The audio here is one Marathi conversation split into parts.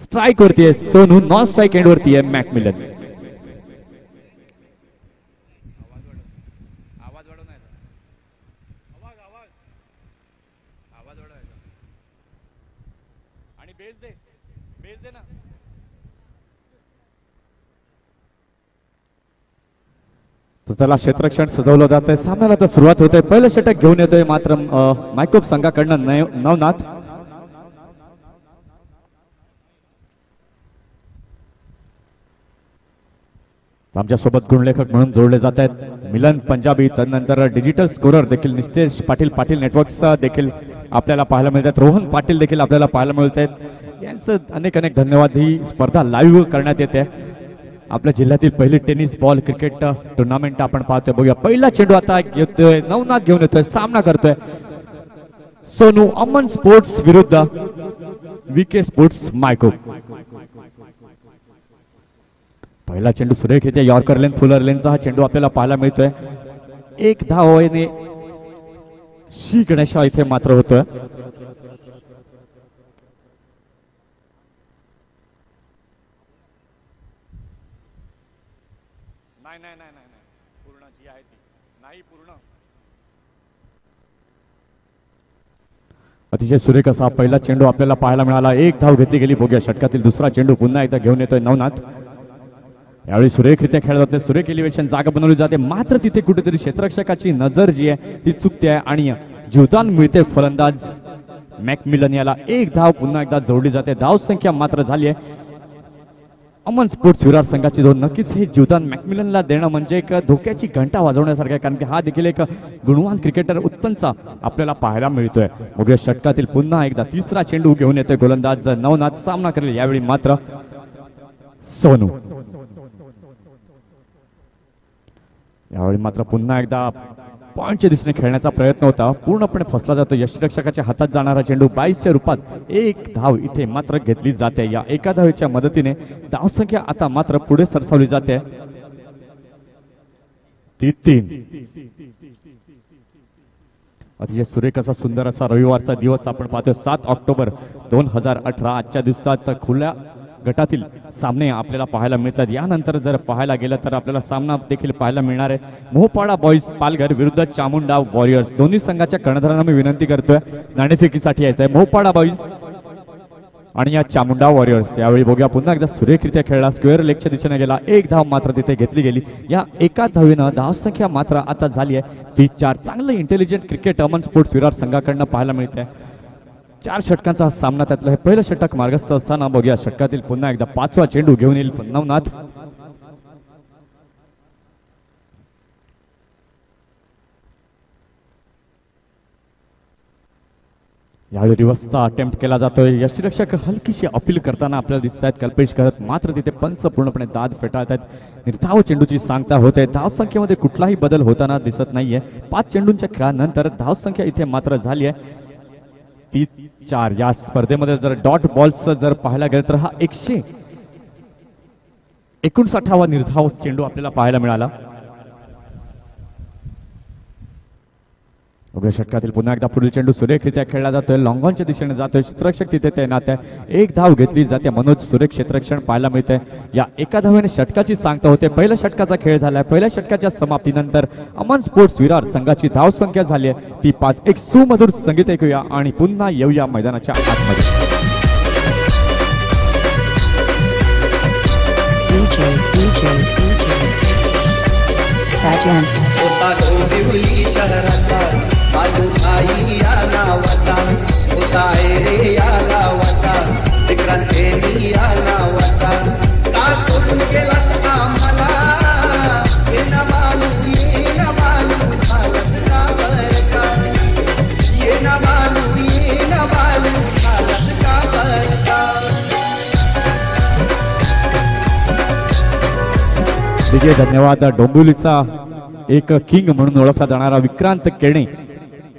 स्ट्राइक वरती आहे सोनू, नॉन स्ट्राइक एंड वरती आहे मॅकमिलन. त्याला क्षेत्ररक्षण सजवलं जात आहे. सामन्याला तर सुरुवात होते. पहिलं षटक घेऊन येतोय मात्र मायकोप संघाकडनं नवनाथ. आमच्या सोबत गुणलेखक म्हणून जोडले जात आहेत मिलन पंजाबी. त्यानंतर डिजिटल स्कोरर देखील नितेश पाटील नेटवर्क्स देखील आपल्याला पाहायला मिळतात. रोहन पाटील देखील आपल्याला पाहायला मिळत आहेत. यांचं अनेक धन्यवाद. ही स्पर्धा लाईव्ह करण्यात येते. आपल्या जिल्ह्यातील पहिली टेनिस बॉल क्रिकेट टुर्नामेंट आपण पाहतोय. बघूया पहिला चेंडू आता येतोय, नवनाथ घेऊन येतोय, सामना करतोय सोनू. अमन स्पोर्ट्स विरुद्ध VK स्पोर्ट्स मायकोप. पहिला चेंडू सुरेख येते. यॉर्कर लेन फुलर लेनचा हा चेंडू आपल्याला पाहायला मिळतोय. एक धावेने श्री गणेशा इथे मात्र होतोय. अतिशय सुरेख असा पहिला चेंडू आपल्याला पाहायला मिळाला. एक धाव घेतली गेली. बघूया षटकातील दुसरा चेंडू पुन्हा एकदा घेऊन येतोय नवनाथ. यावेळी सुरेखरित्या खेळला जाते. सुरेख एलिव्हेशन जागा बनवली जाते. मात्र तिथे कुठेतरी क्षेत्ररक्षकाची नजर जी आहे ती चुकते आहे आणि जीवदान मिळते फलंदाज मॅकमिलन याला. एक धाव पुन्हा एकदा जोडली जाते. धाव संख्या मात्र झाली आहे अमन स्पोर्ट्स विरार संघाची 2. नक्कीच हे जीवदान मॅकमिलनला देणं म्हणजे एक धोक्याची घंटा वाजवण्यासारखं आहे, कारण की हा देखील एक गुणवान क्रिकेटर उत्तमचा आपल्याला पाहायला मिळतोय. बघूया षटकातील पुन्हा एकदा तिसरा चेंडू घेऊन येतोय गोलंदाज नवनाथ. सामना करेल यावेळी मात्र सोनू. यावेळी मात्र पुन्हा एकदा पॉइंटच्या दिशेने खेळण्याचा प्रयत्न होता. पूर्णपणे फसला जातो. यष्टिरक्षकाच्या हातात जाणारा चेंडू 22च्या रूपात एक धाव इथे मात्र घेतली जाते. या एका धावेच्या मदतीने धावसंख्या आता मात्र पुढे सरसावली जाते. 3. अतिशय सुरेख असा सुंदर असा रविवारचा दिवस आपण पाहतोय. 7 ऑक्टोबर 2018. आजच्या दिवसात खुल्या गटातील सामने आपल्याला पाहायला मिळतात. यानंतर जर पाहायला गेलं तर आपल्याला सामना देखील पाहायला मिळणार आहे. मोहपाडा बॉईज पालघर विरुद्ध चामुंडा वॉरियर्स. दोन्ही संघाच्या कर्णधारांना मी विनंती करतोय नाणेफेकीसाठी यायचं आहे. मोहपाडा बॉईज आणि या चामुंडा वॉरियर्स. यावेळी बघूया पुन्हा एकदा सुरेखरित्या खेळला. स्क्वेअर लेगच्या दिशेने गेला. एक धाव मात्र तिथे घेतली गेली. या एका धावेनं धावसंख्या मात्र आता झाली आहे 3-4. चांगलं intelligent cricket Aman sports Virar संघाकडनं पाहायला मिळतंय. 4 षटकांचा सामना. त्यातलं हे पहिलं षटक मार्गस्थ असताना बघूया षटकातील पुन्हा एकदा 5वा चेंडू घेऊन येईल नवनाथ. यावेळी रिव्हर्सचा अटेम्प्ट केला जातोय. यष्टिरक्षक हलकीशी अपील करताना आपल्याला दिसत आहेत कल्पेश करत. मात्र तिथे पंच पूर्णपणे दाद फेटाळत आहेत. निर्धाव चेंडूची सांगता होते. धावसंख्येमध्ये कुठलाही बदल होताना दिसत नाहीये. 5 चेंडूंच्या खेळानंतर धावसंख्या इथे मात्र झाली आहे 3-4. या स्पर्धेमध्ये जर डॉट बॉल्स जर पाहायला गेलं तर हा 159वा निर्धाव चेंडू आपल्याला पाहायला मिळाला. षटकातील पुन्हा एकदा पुढील चेंडू सुरेखरित्या खेळला जातोय. लॉंगॉनच्या दिशेने जातोय. क्षेत्ररक्षक तिथे तैनात आहे. एक धाव घेतली जाते. मनोज सुरेख क्षेत्ररक्षण पाहायला मिळतंय. या एका धावेने षटकाची सांगता होते. पहिल्या षटकाचा खेळ झालाय. पहिल्या षटकाच्या समाप्तीनंतर अमन स्पोर्ट्स विरार संघाची धाव संख्या झाली आहे ती 5. एक सुमधुर संगीत ऐकूया आणि पुन्हा येऊया मैदानाच्या आतमध्ये. आई या नावाचा होता रे या गावाचा विक्रांती या नावाचा का सोडून गेला आम्हाला ये ना मालू ये ना मालू हालत का बरं का ये ना मालू हालत का बरं का. धन्यवाद. डोंबिवलीचा एक किंग म्हणून ओळखला जाणारा विक्रांत केणे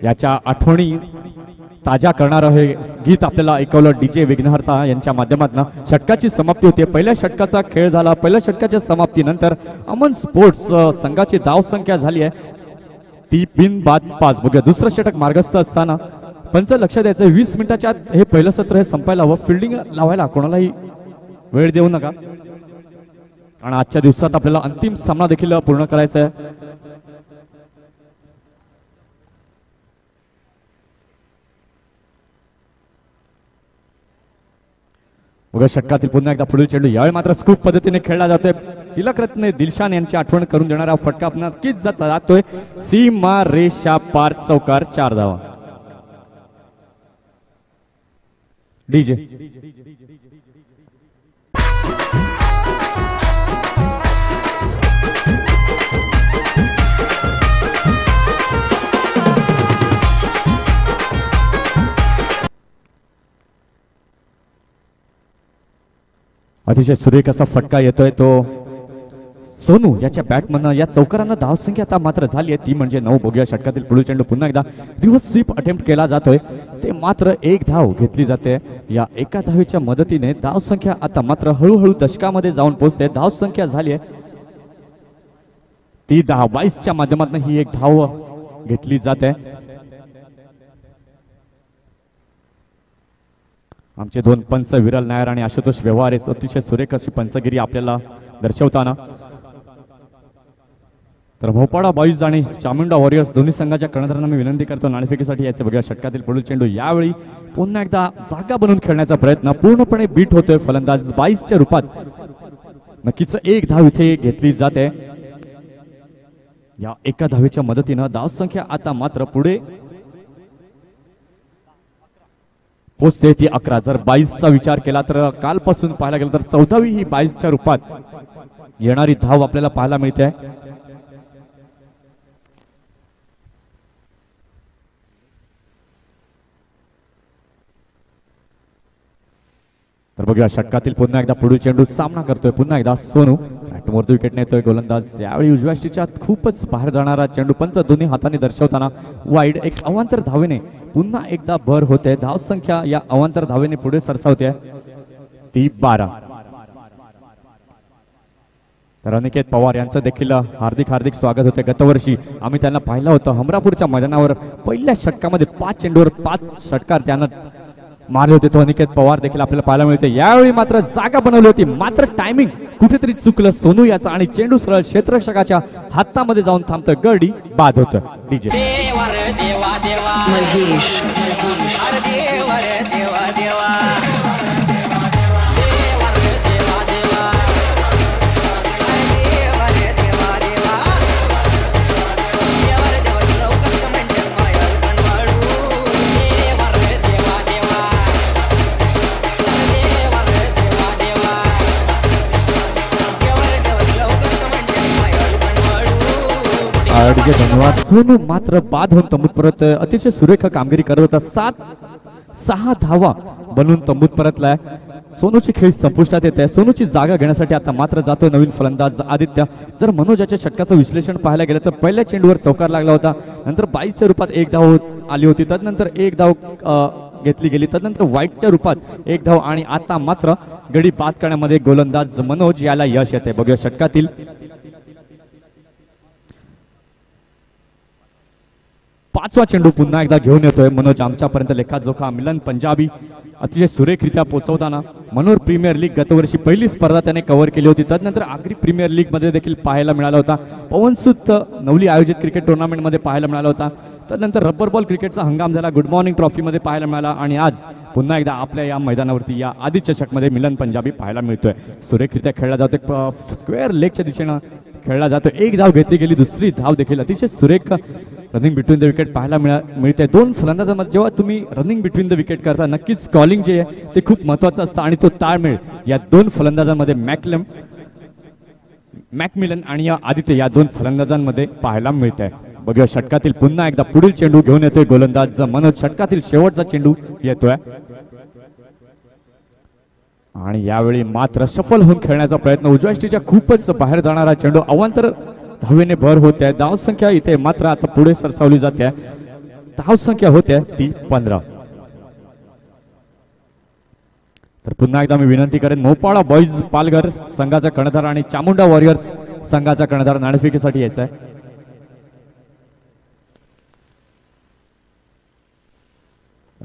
याच्या आठवणी ताजा करणारं हे गीत आपल्याला ऐकवलं DJ विघ्नहर्ता यांच्या माध्यमातून. षटकाची समाप्ती होते. पहिल्या षटकाचा खेळ झाला. पहिल्या षटकाच्या समाप्तीनंतर अमन स्पोर्ट्स संघाची धाव संख्या झाली आहे ती 3-5. बघूया दुसरं षटक मार्गस्थ असताना पंच लक्ष द्यायचं 20 मिनिटाच्या आत हे पहिलं सत्र हे संपायला हवं. फिल्डिंग लावायला कोणालाही वेळ देऊ नका, कारण आजच्या दिवसात आपल्याला अंतिम सामना देखील पूर्ण करायचा आहे. बघा षटकातील पुन्हा एकदा पुढील चेंडू, यावेळी मात्र स्कूप पद्धतीने खेळला जातोय. तिलकरत्ने दिलशान यांची आठवण करून देणारा फटका नक्कीच जातोय सीमा रेषा पार, चौकार, 4 धावा. डीजे अतिशय सुरेख असा फटका येतोय तो सोनू याच्या बॅटमधनं. या चौकारांना धावसंख्या आता मात्र झाली आहे, ती म्हणजे 9. बघूया षटकातील पुढील चेंडू, पुन्हा एकदा रिव्हर्स स्वीप अटेम्प्ट केला जातोय. ते मात्र 1 धाव घेतली जाते. या एका धावेच्या मदतीने धावसंख्या आता मात्र हळूहळू दशकामध्ये जाऊन पोहोचते. धावसंख्या झाली आहे ती 10-22च्या माध्यमातून ही 1 धाव घेतली जाते. आमचे 2 पंच विरल नायर आणि आशुतोष व्यवहार अतिशय सुरेख अशी पंचगिरी आपल्याला दर्शवताना. तर भोपाळा बॉईज आणि चामुंडा वॉरियर्स दोन्ही संघाच्या कर्णधारांना मी विनंती करतो नाणेफेकीसाठी याचे. बघा षटकातील पुढील चेंडू, यावेळी पुन्हा एकदा जागा बनवून खेळण्याचा प्रयत्न, पूर्णपणे बीट होतोय फलंदाज 22च्या रूपात. नक्कीच 1 धाव इथे घेतली जाते. या एका धावेच्या मदतीनं धावसंख्या आता मात्र पुढे पोचते ती 11. जर 22चा विचार केला तर कालपासून पाहायला गेलं तर 14वी ही 22च्या रूपात येणारी धाव आपल्याला पाहायला मिळते. तर बघूया षटकातील पुन्हा एकदा पुढील चेंडू, सामना करतोय पुन्हा एकदा सोनू. बॅटमोर विकेट नेतोय गोलंदाज. यावेळी उजव्या ष्टीच्या खूपच बाहेर जाणारा चेंडू पंच दोन्ही हाताने दर्शवताना वाईड. एक अवांतर धावेने पुन्हा एकदा भर होते. धावसंख्या या अवांतर धावेने पुढे सरसावते ती 12. तर अनिकेत पवार यांचं देखील हार्दिक स्वागत होते. गतवर्षी आम्ही त्यांना पाहिलं होतं हमरापूरच्या मैदानावर पहिल्या षटकामध्ये 5 चेंडूवर 5 षटकार त्यानं मारले होते. तो अनिकेत पवार देखील आपल्याला पाहायला मिळते. यावेळी मात्र जागा बनवली होती, मात्र टायमिंग कुठेतरी चुकलं सोनू याचा आणि चेंडू सरळ क्षेत्ररक्षकाच्या हातामध्ये जाऊन थांबतोय. गडी बाद होतं. डीजे धन्यवाद. सोनू मात्र बाद होऊन तंबूत परत अतिशय सुरेख कामगिरी करत होता. 6 धावा बनवून तंबूत परतलाय. सोनूची खेळ संपुष्टात येते. सोनूची जागा घेण्यासाठी आता मात्र जातो नवीन फलंदाज आदित्य. जर मनोजाच्या षटकाचं विश्लेषण पाहायला गेलं तर पहिल्या चेंडूवर चौकार लागला होता, नंतर 22च्या रूपात 1 धाव आली होती, तदनंतर 1 धाव घेतली गेली, तदनंतर वाईटच्या रूपात 1 धाव आणि आता मात्र गडी बाद करण्यामध्ये गोलंदाज मनोज याला यश येते. बघूया षटकातील पाचवा चेंडू पुन्हा एकदा घेऊन येतोय मनोज आमच्यापर्यंत. लेखाजोखा मिलन पंजाबी अतिशय सुरेखरित्या पोहोचवताना. मनोर प्रीमियर लीग गतवर्षी पहिली स्पर्धा त्याने कव्हर केली होती, तदनंतर आगरी प्रीमियर लीग मध्ये देखील पाहायला मिळाला होता. पवनसुत नवली आयोजित क्रिकेट टुर्नामेंट मध्ये पाहायला मिळाला होता. तदनंतर रबर बॉल क्रिकेटचा हंगाम झाला, गुड मॉर्निंग ट्रॉफी मध्ये पाहायला मिळाला आणि आज पुन्हा एकदा आपल्या या मैदानावरती या आदी चषकमध्ये मिलन पंजाबी पाहायला मिळतोय. सुरेखरित्या खेळला जातोय, स्क्वेअर लेगच्या दिशेनं खेळला जातो. 1 धाव घेतली गेली, दुसरी धाव देखील अतिशय सुरेख रनिंग बिटवीन द विकेट पाहायला मिळते. 2 फलंदाजांमध्ये जेव्हा तुम्ही रनिंग बिटवीन द विकेट करता नक्कीच कॉलिंग जे आहे ते खूप महत्वाचं असतं आणि तो ताळमेळ या 2 फलंदाजांमध्ये मॅकमिलन आणि या आदित्य या 2 फलंदाजांमध्ये पाहायला मिळत आहे. बघूया षटकातील पुन्हा एकदा पुढील चेंडू घेऊन येतोय गोलंदाज मनोज. षटकातील शेवटचा चेंडू येतोय आणि यावेळी मात्र सफल होऊन खेळण्याचा प्रयत्न. उजव्या ष्टीच्या खूपच बाहेर जाणारा चेंडू अवांतर धावेने भर होते. धावसंख्या इथे मात्र आता पुढे सरसावली जाते. धावसंख्या होते ती 15. तर पुन्हा एकदा मी विनंती करेन मोपाळा बॉईज पालघर संघाचा कर्णधार आणि चामुंडा वॉरियर्स संघाचा कर्णधार नाणेफेकीसाठी यायचा आहे.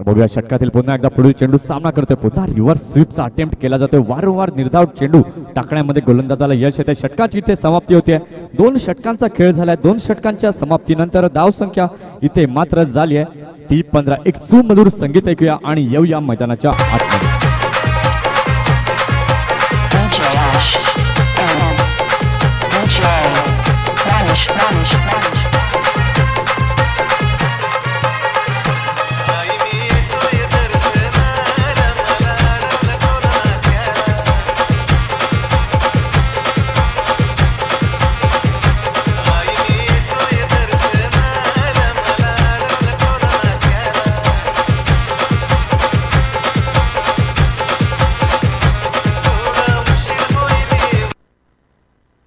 बघूया षटकातील पुन्हा एकदा पुढील चेंडू सामना करतोय, पुन्हा रिव्हर्स स्वीपचा अटेम्प्ट केला जातोय, वारंवार निर्धाव चेंडू टाकण्यामध्ये गोलंदाजाला यश येते. षटकाची इथे समाप्ती होते. 2 षटकांचा खेळ झालाय. 2 षटकांच्या समाप्तीनंतर धाव संख्या इथे मात्र झाली आहे ती 15. एक सुमधुर संगीत ऐकूया आणि येऊया मैदानाच्या आतमध्ये.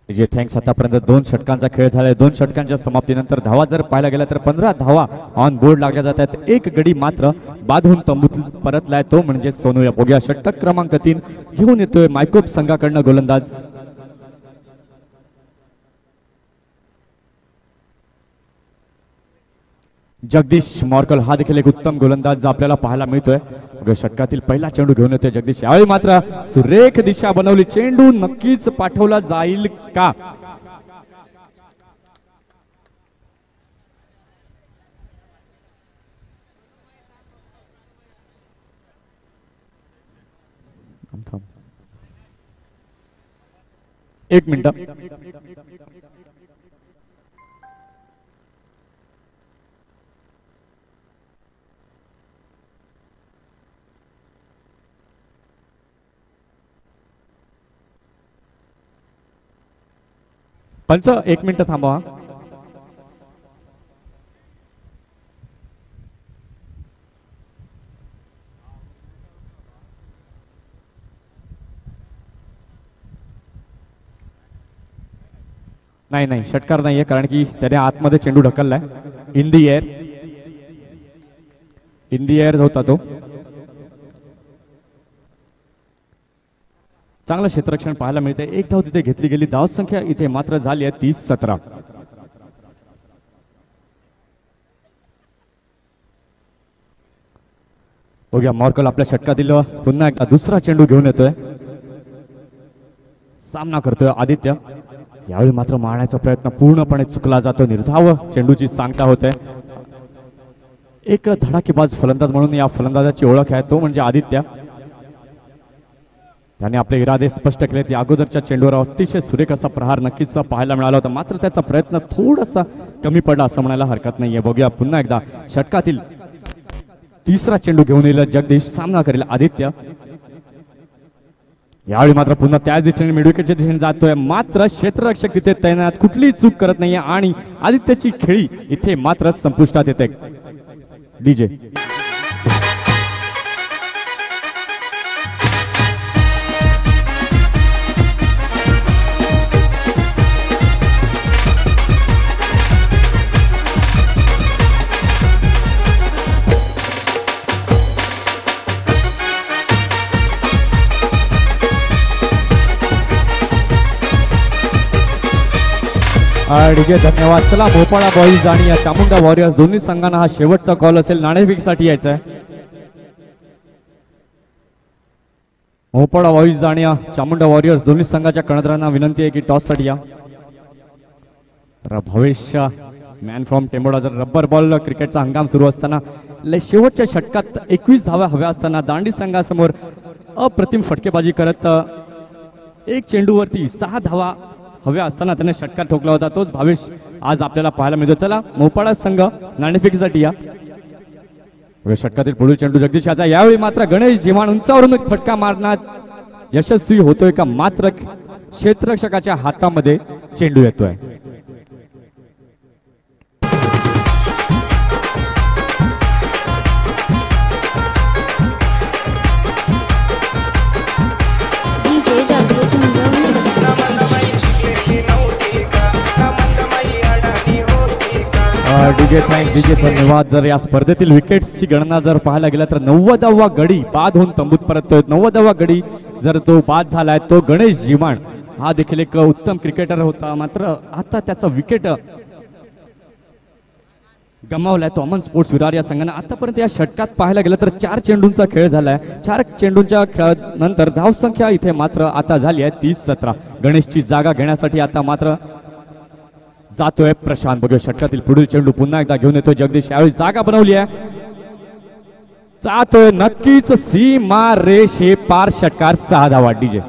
जे थँक्स. आतापर्यंत 2 षटकांचा खेळ झालाय. 2 षटकांच्या समाप्तीनंतर धावा जर पाहायला गेला तर 15 धावा ऑन बोर्ड लागल्या जात आहेत. एक गडी मात्र बांधून तंबूत परतलाय, तो म्हणजे सोनू. बघूया षटक क्रमांक 3 घेऊन येतोय मायकोप संघाकडनं गोलंदाज जगदीश मॉर्कल. हा देखील एक उत्तम गोलंदाज आपल्याला पाहायला मिळतोय. षटकातील पहिला चेंडू घेऊन येतोय जगदीश. यावेळी मात्र सुरेख दिशा बनवली. चेंडू नक्कीच पाठवला जाईल का? एक मिनिट. पंच 1 मिनिट थांबवा. नाही षटकार नाहीये, कारण की त्याने आतमध्ये चेंडू ढकललाय. इन दी एअर होता तो. चांगलं क्षेत्ररक्षण पाहायला मिळते. एक धाव तिथे घेतली गेली. धाव संख्या इथे मात्र झाली आहे 30-17. बघूया मॉर्कल आपल्या षटकातील पुन्हा एकदा दुसरा चेंडू घेऊन येतोय. सामना करतोय आदित्य. यावेळी मात्र मारण्याचा प्रयत्न पूर्णपणे चुकला जातो. निर्धाव चेंडूची सांगता होते. एक धडाकेबाज फलंदाज म्हणून या फलंदाजाची ओळख आहे, तो म्हणजे आदित्य. त्याने आपले इरादे स्पष्ट केले. त्या अगोदरच्या चेंडूवर अतिशय सुरेख असा प्रहार नक्कीच पाहायला मिळाला होता, मात्र त्याचा प्रयत्न थोडासा कमी पडला असं म्हणायला हरकत नाहीये. बघूया पुन्हा एकदा षटकातील तिसरा चेंडू घेऊन येईल जगदीश. सामना करेल आदित्य. यावेळी मात्र पुन्हा त्याच दिशेने मिडविकेटच्या दिशेने जातोय, मात्र क्षेत्ररक्षक तिथे तैनात, कुठलीही चूक करत नाहीये आणि आदित्यची खेळी इथे मात्र संपुष्टात येते. डीजे डीजे धन्यवाद. चला भोपाळा बॉईज आणि या चामुंडा वॉरियर्स दोन्ही संघांना हा शेवटचा कॉल असेल. नाणेफेकीसाठी यायचं आहे. भोपाळा बॉईज आणि या चामुंडा वॉरियर्स दोन्ही संघाच्या कर्णधारांना विनंती आहे की टॉस साठी या. भविष्य मॅन फ्रॉम टेंबोडा. जर रब्बर बॉल क्रिकेटचा हंगाम सुरू असताना शेवटच्या षटकात 21 धावा हव्या असताना दांडी संघासमोर अप्रतिम फटकेबाजी करत एक चेंडूवरती 6 धावा हव्या असताना त्याने षटकार ठोकला होता, तोच भावेश आज आपल्याला पाहायला मिळतो. चला मोपाळा संघ नाणेफेकीसाठी या. षटकातील पुढील चेंडू जगदीश याचा. यावेळी मात्र गणेश जिवाण उंचावरून फटका मारण्यात यशस्वी होतोय का, मात्र क्षेत्ररक्षकाच्या हातामध्ये चेंडू येतोय. डीजे थँक डीजे धन्यवाद. जर या स्पर्धेतील विकेट्सची गणना जर पाहायला गेला तर 90वा गडी बाद होऊन तंबूत परततोय. 90वा गडी जर तो बाद झालाय तो गणेश जिवाण. हा देखील एक उत्तम क्रिकेटर होता, मात्र आता त्याचा विकेट गमावलाय तो अमन स्पोर्ट्स विरार या संघाने. आतापर्यंत या षटकात पाहायला गेलं तर 4 चेंडूंचा खेळ झालाय. 4 चेंडूंच्या खेळानंतर धावसंख्या इथे मात्र आता झाली आहे 30-17. गणेशची जागा घेण्यासाठी आता मात्र जातोय प्रशांत. बघूया षटकातील पुढील चेंडू पुन्हा एकदा घेऊन येतोय जगदीश. यावेळी जागा बनवली आहे, जातोय नक्कीच सीमा रेष हे पार. षटकार 6 धावा. डीजे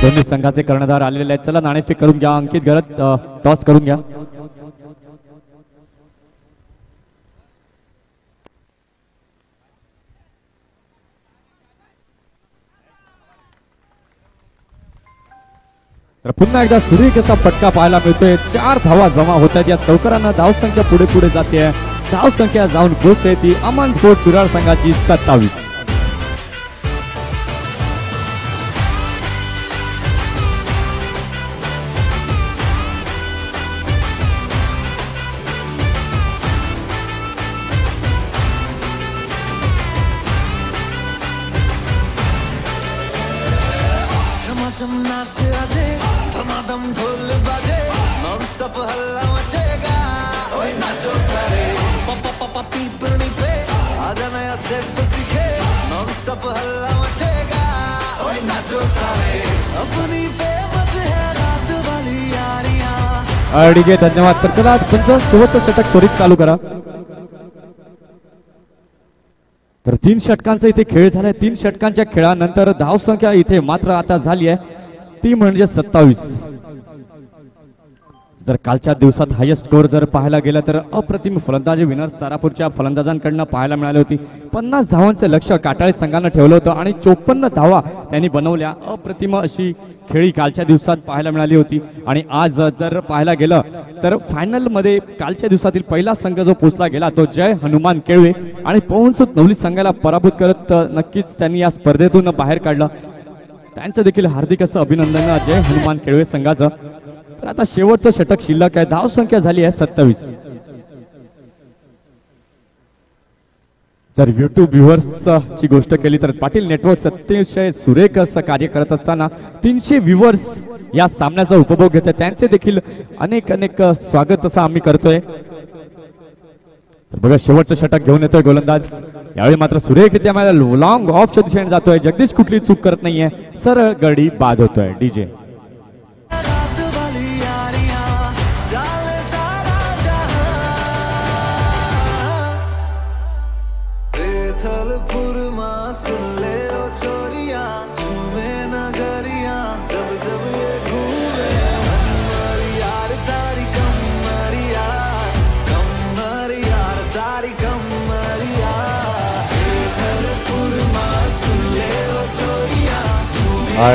दोन्ही संघाचे कर्णधार आलेले आहेत. चला नाणेफेक करून घ्या. अंकित गरज टॉस करून घ्या. तर पुन्हा एकदा सुरेख असा फटका पाहायला मिळतोय. 4 धावा जमा होत आहेत. या चौकारांना धावसंख्या पुढे पुढे जाते. धावसंख्या जाऊन पोहोचते ती अमन स्पोर्ट्स विरार संघाची 27. नाचे आजे धमाधम ढोल बाजे नॉन स्टॉप हल्ला मचेगा ओए नाचो सारे पापा पापा पीपनी पे आजा नया स्टेप सीखे नॉन स्टॉप हल्ला मचेगा ओए नाचो सारे अपनी फेमस है रात वाली यारियां. ठीक आहे, धन्यवाद. तर चला तुमचं शेवटचं षटक त्वरित चालू करा. तर 3 षटकांचा इथे खेळ झालाय. 3 षटकांच्या खेळानंतर धावसंख्या इथे मात्र आता झाली आहे ती म्हणजे 27. जर कालच्या दिवसात हायेस्ट स्कोर जर पाहायला गेला तर अप्रतिम फलंदाजी विनर्स तारापूरच्या फलंदाजांकडनं पाहायला मिळाली होती. 50 धावांचं लक्ष्य काटाळे संघानं ठेवलं होतं आणि 54 धावा त्यांनी बनवल्या. अप्रतिम अशी खेळी कालच्या दिवसात पाहायला मिळाली होती. आणि आज जर पाहायला गेलं तर फायनल मध्ये कालच्या दिवसातील पहिला संघ जो पोहोचला गेला तो जय हनुमान केळवे आणि पवनसुत नवली संघाला पराभूत करत नक्कीच त्यांनी या स्पर्धेतून बाहेर काढलं. त्यांचं देखील हार्दिक असं अभिनंदन जय हनुमान केळवे संघाचं. तर आता शेवटचं षटक शिल्लक आहे. धावसंख्या झाली आहे 27. जर युट्यूब व्ह्युअर्स ची गोष्ट केली तर पाटील नेटवर्क अतिशय सुरेख असं कार्य करत असताना 300 व्ह्युअर्स या सामन्याचा उपभोग घेतात. त्यांचे देखील अनेक अनेक स्वागत असं आम्ही करतोय. तर बघा शेवटचं षटक घेऊन येतोय गोलंदाज. यावेळी मात्र सुरेखरित्या लॉंग ऑफच्या दिशेने जातोय. जगदीश कुठली चूक करत नाहीये. सरळ गडी बाद होतोय. डीजे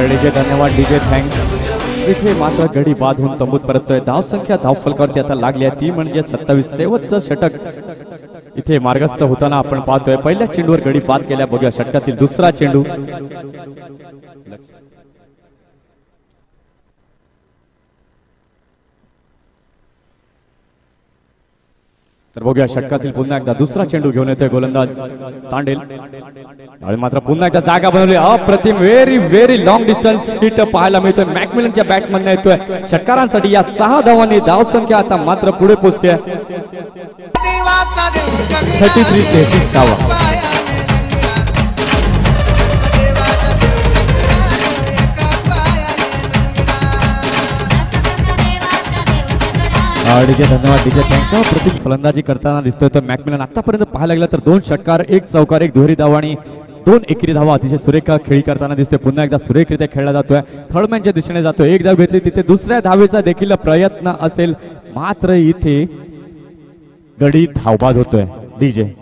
डीजे धन्यवाद. DJ thanks. इथे मात्र गडी बाद होऊन तंबूत परततोय. धावसंख्या धावफलकावरती आता लागली आहे ती म्हणजे 27. शेवटचं षटक इथे मार्गस्थ होताना आपण पाहतोय. पहिल्या चेंडूवर गडी बाद केल्या. बघूया षटकातील दुसरा चेंडू. तर बघूया षटकातील पुन्हा एकदा दुसरा चेंडू घेऊन येतोय गोलंदाज तांडेल. आणि मात्र पुन्हा एकदा जागा बनवली. अप्रतिम very very long distance hit पाहायला मिळतोय. मॅकमिलनच्या बॅटमधून येतोय. षटकारांसाठी या 6 धावांनी धावसंख्या आता मात्र पुढे पोहोचते. 33-33 धावा. डीजे धन्यवाद. DJ thanks. प्रत्येक फलंदाजी करताना दिसतोय तर मॅकमिलन आतापर्यंत पाहायला गेलं तर 2 षटकार 1 चौकार 1 दुहेरी धावा आणि 2 एकेरी धावा अतिशय सुरेख खेळी करताना दिसतोय. पुन्हा एकदा सुरेखरित्या खेळला जातोय. थर्डमॅनच्या दिशेने जातोय. 1 धाव घेतली तिथे दुसऱ्या धावेचा देखील प्रयत्न असेल मात्र इथे गडी धावबाद होतोय. डीजे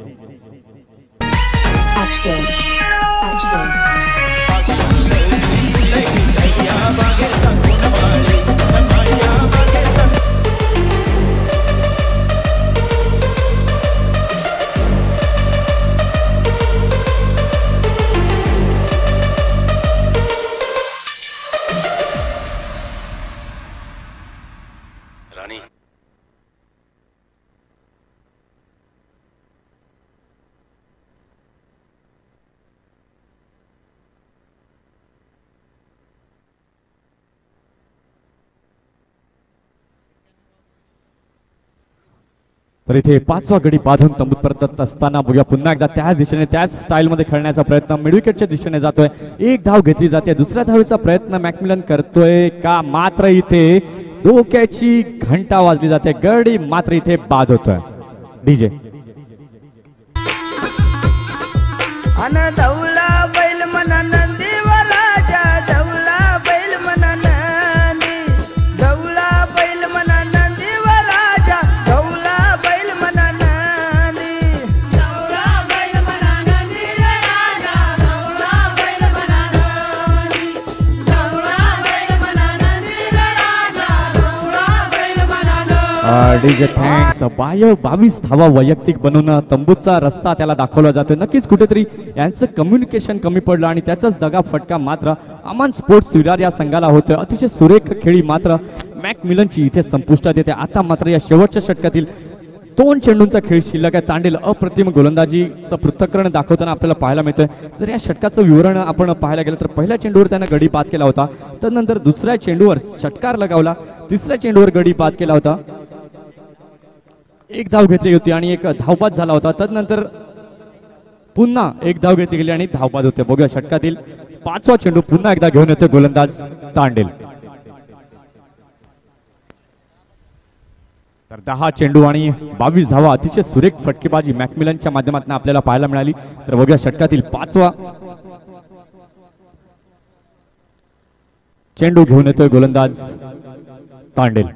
तर इथे 5वा गडी बांधून तंबूत परतत असताना बघूया पुन्हा एकदा त्याच दिशेने त्याच स्टाईल मध्ये खेळण्याचा प्रयत्न मिडविकेटच्या दिशेने जातोय. एक धाव घेतली जाते. दुसऱ्या धावेचा प्रयत्न मॅकमिलन करतोय का, मात्र इथे डोक्याची घंटा वाजली जाते. गडी मात्र इथे बाद होतोय. डीजे धवला बैल मना नंदी व राजा, धवला बैल मना नंदी, धवला बैल मना नंदी व राजा, धवला बैल मना नंदी, धवला बैल मना नंदी व राजा, धवला बैल मना नंदी, धवला बैल मना नंदी व राजा, धवला बैल मना नंदी. DJ thanks. 22 धावा वैयक्तिक बनवून तंबूचा रस्ता त्याला दाखवला जातोय. नक्कीच कुठेतरी यांचं कम्युनिकेशन कमी पडलं आणि त्याचाच दगा फटका मात्र अमान स्पोर्ट्स विरार या संघाला होतोय. अतिशय सुरेख खेळी मात्र मॅकमिलनची इथे संपुष्टात येते. आता मात्र या शेवटच्या षटकातील 2 चेंडूंचा खेळ शिल्लक आहे. तांडेल अप्रतिम गोलंदाजीचं पृथक्करण दाखवताना आपल्याला पाहायला मिळतंय. तर या षटकाचं विवरण आपण पाहायला गेलं तर पहिल्या चेंडूवर त्यानं गडी बाद केला होता, त्यानंतर दुसऱ्या चेंडूवर षटकार लगावला, तिसऱ्या चेंडूवर गडी बाद केला होता, एक धाव घेतली होती आणि एक धावबाद झाला होता. त्यानंतर पुन्हा एक धाव घेतली गेली आणि धावबाद होते. बघूया षटकातील 5वा चेंडू पुन्हा एकदा घेऊन येतोय गोलंदाज तांडेल. तर 10 चेंडू आणि 22 धावा, अतिशय सुरेख फटकेबाजी मॅकमिलनच्या माध्यमातून आपल्याला पाहायला मिळाली. तर बघूया षटकातील 5वा चेंडू घेऊन येतोय गोलंदाज तांडेल.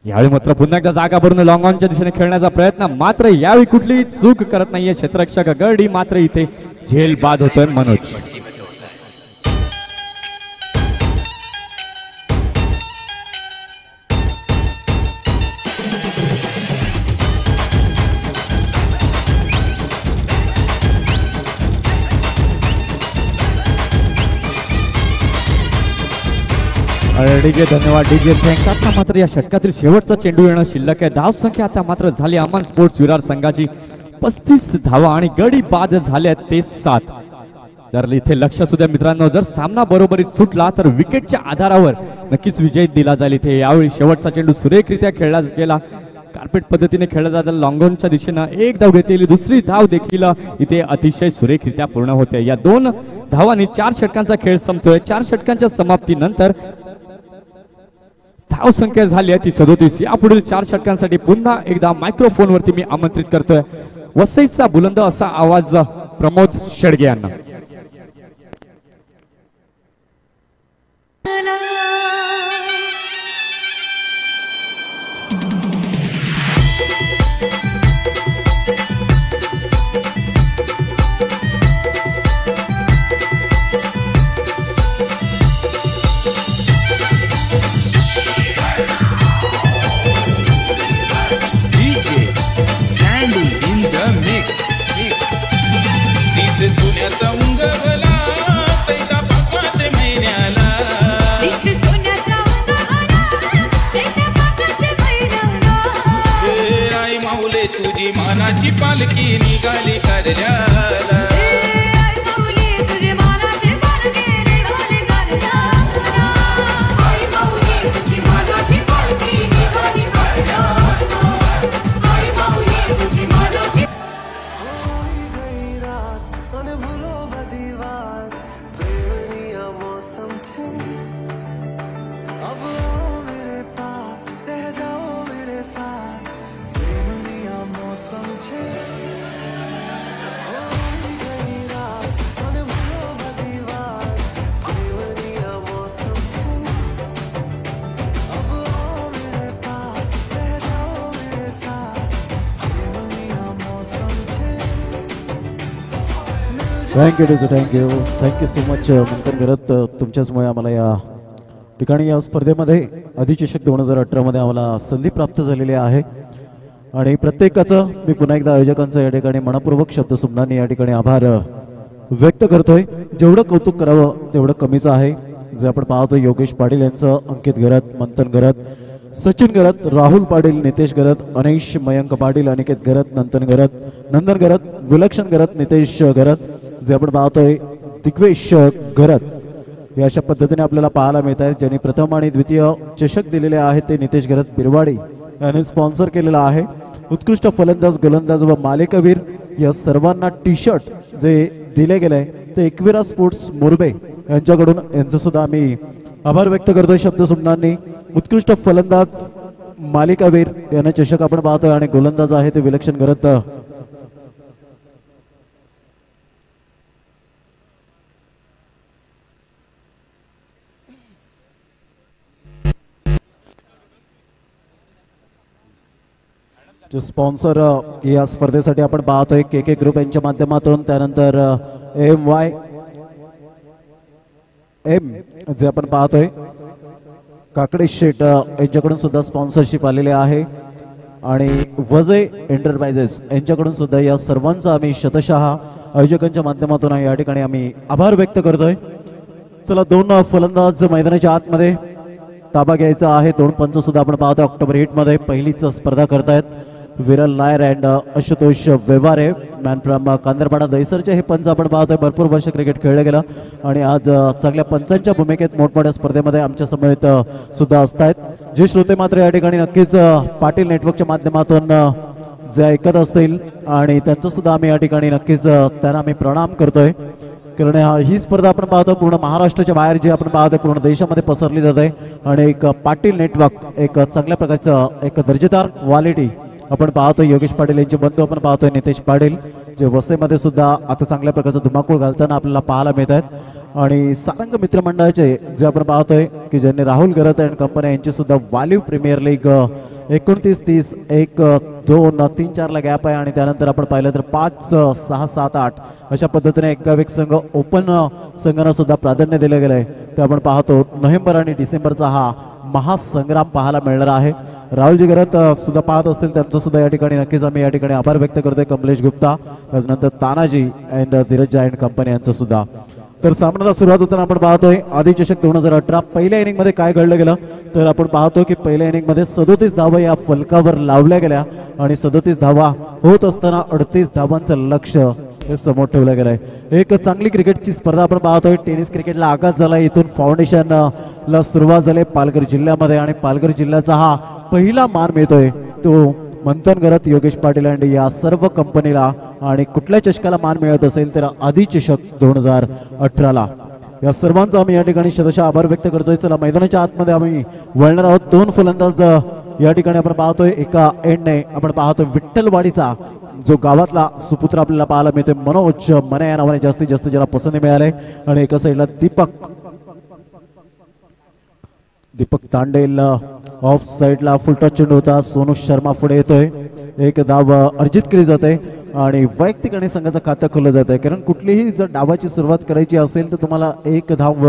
यावेळी मात्र पुन्हा एकदा जागा भरून लॉंग ऑनच्या दिशेने खेळण्याचा प्रयत्न, मात्र यावेळी कुठलीही चूक करत नाहीये क्षेत्ररक्षक गडी, मात्र इथे झेल बाद होतोय मनोज. डीजे धन्यवाद, डीजे थँक्स. आता मात्र या षटकातील शेवटचा चेंडू येणं शिल्लक आहे. धाव संख्या आता मात्र झाली अमान स्पोर्ट्स विरार संघाची 35 धावा आणि गडी बाद झाले ते 7. तर इथे लक्ष सुद्धा मित्रांनो, जर सामना बरोबरीत सुटला तर विकेटच्या आधारावर नक्कीच विजय दिला जाईल. इथे यावेळी शेवटचा चेंडू सुरेखरित्या खेळला गेला, कार्पेट पद्धतीने खेळला जातात. लॉंगॉनच्या दिशेनं एक धाव घेतलेली, दुसरी धाव देखील इथे अतिशय सुरेखरित्या पूर्ण होते. या 2 धावांनी 4 षटकांचा खेळ संपतोय. 4 षटकांच्या समाप्तीनंतर धाव संख्या झाली आहे ती 37. यापुढील 4 षटकांसाठी पुन्हा एकदा मायक्रोफोन वरती मी आमंत्रित करतोय वसईचा बुलंद असा आवाज प्रमोद शेडगे यांना. सोन्याचा उंगवला सैदा पाकाचे महिन्याला, आई माऊले तुझी मानाची पालखी निघाली करण्याला. थँक्यू थँक्यू सो मच मंथन करत. तुमच्याचमुळे आम्हाला या ठिकाणी या स्पर्धेमध्ये अधिचषक 2018 मध्ये आम्हाला संधी प्राप्त झालेली आहे आणि प्रत्येकाचं मी पुन्हा एकदा आयोजकांचं या ठिकाणी मनपूर्वक शब्दसुमनांनी या ठिकाणी आभार व्यक्त करतोय. जेवढं कौतुक करावं तेवढं कमीच आहे. जे आपण पाहतो योगेश पाटील यांचं, अंकित गरत, मंथन गरत, सचिन गरत, राहुल पाटील, नितेश गरत, अनिश, मयंक पाटील, अनिकेत गरत, नंदन गरत, विलक्षण गरत, नितेश गरत, जे आपण पाहतोय दिग्वेश गरत हे अशा पद्धतीने आपल्याला पाहायला मिळत आहे. ज्यांनी प्रथम आणि द्वितीय चषक दिलेले आहेत ते नितेश घरत बिरवाडी यांनी स्पॉन्सर केलेला आहे. उत्कृष्ट फलंदाज, गोलंदाज व मालिकावीर या सर्वांना टी शर्ट जे दिले गेले ते एकविरा स्पोर्ट्स मोरबे यांच्याकडून यांचं सुद्धा आम्ही आभार व्यक्त करतोय शब्दसुमनांनी. उत्कृष्ट फलंदाज, मालिकावीर यांना चषक आपण पाहतोय आणि गोलंदाज आहे ते विलक्षण घरत स्पॉन्सर या स्पर्धेसाठी आपण पाहतोय के ग्रुप यांच्या माध्यमातून. त्यानंतर एम जे आपण पाहतोय काकडे शेट यांच्याकडून सुद्धा स्पॉन्सरशिप आलेले आहे आणि वजय एंटरप्राइजेस यांच्याकडून सुद्धा या सर्वांचा आम्ही शतशः आयोजकांच्या माध्यमातून या ठिकाणी आम्ही आभार व्यक्त करतोय. चला, 2 फलंदाज मैदानाच्या आतमध्ये ताबा घ्यायचा आहे. 2 पंच सुद्धा आपण पाहतोय ऑक्टोबर हिट मध्ये पहिलीच स्पर्धा करतायत. Viral Nair and Ashutosh Vyavahare man from Kandarpada दहिसरचे हे पंच आपण पाहतोय. भरपूर वर्ष क्रिकेट खेळलं गेलं आणि आज चांगल्या पंचांच्या भूमिकेत मोठमोठ्या स्पर्धेमध्ये आमच्या समेत सुद्धा असतायत. जे श्रोते मात्र या ठिकाणी नक्कीच पाटील नेटवर्कच्या माध्यमातून जे ऐकत असतील आणि त्यांचं सुद्धा आम्ही या ठिकाणी नक्कीच त्यांना आम्ही प्रणाम करतोय. कारण ही स्पर्धा आपण पाहतो पूर्ण महाराष्ट्राच्या बाहेर जी आपण पाहतोय पूर्ण देशामध्ये पसरली जाते आणि एक पाटील नेटवर्क एक चांगल्या प्रकारचं एक दर्जेदार क्वालिटी आपण पाहतोय. योगेश पाटील यांचे बंधू आपण पाहतोय नितेश पाटील जे वसईमध्ये सुद्धा आता चांगल्या प्रकारचा धुमाकूळ घालताना आपल्याला पाहायला मिळत आहेत आणि सारंग मित्रमंडळाचे जे आपण पाहतोय की ज्यांनी राहुल गरत अँड कंपनी यांची सुद्धा वालीव प्रीमियर लीग 29-30 1 2 3 4 ला गॅप आहे आणि त्यानंतर आपण पाहिलं तर 5 6 7 8 अशा पद्धतीने एकावेक संघ ओपन संघांना सुद्धा प्राधान्य दिले गेले. ते आपण पाहतो नोव्हेंबर आणि डिसेंबरचा हा महासंग्राम पाहायला मिळणार आहे. राहुलजी गरत सुद्धा पाहत असतील त्यांचं सुद्धा या ठिकाणी नक्कीच आम्ही या ठिकाणी आभार व्यक्त करतोय. कमलेश गुप्ता त्याच्यानंतर Tanaji and Dheeraj and company यांचं सुद्धा. तर सामन्याला सुरुवात होताना आपण पाहतोय आधी चषक 2018 पहिल्या इनिंग मध्ये काय घडलं गेलं तर आपण पाहतो की पहिल्या इनिंग मध्ये 37 धावा या फलकावर लावल्या गेल्या आणि 37 धावा होत असताना 38 धावांचं लक्ष हे समोर ठेवलं गेलंय. एक चांगली क्रिकेटची स्पर्धा आपण पाहतोय. टेनिस क्रिकेटला आघात झाला. इथून फाउंडेशन ला सुरुवात झाली पालघर जिल्ह्यामध्ये आणि पालघर जिल्ह्याचा हा पहिला मान मिळतोय तो मंथन घरत, योगेश पाटील अँड या सर्व कंपनीला. आणि कुठल्या चषकाला मान मिळत असेल तर आधी चषक 2018 ला. या सर्वांचा आम्ही या ठिकाणी शतशः आभार व्यक्त करतोय. चला, मैदानाच्या आतमध्ये आम्ही वळणार आहोत. 2 फलंदाज या ठिकाणी आपण पाहतोय. एका एंडने आपण पाहतोय विठ्ठलवाडीचा जो गावातला सुपुत्र आपल्याला पाहायला मिळते मनोज मने या नावाने जास्तीत जास्त ज्याला पसंती मिळाले आणि एका साईडला दीपक तांडेल ऑफ साईडला फुलटॉस चेंडू होता. सोनू शर्मा पुढे येतोय. एक धाव अर्जित केली जाते आणि वैयक्तिक आणि संघाचं खातं खोललं जात आहे. कारण कुठलीही जर डावाची सुरुवात करायची असेल तर तुम्हाला 1 धाव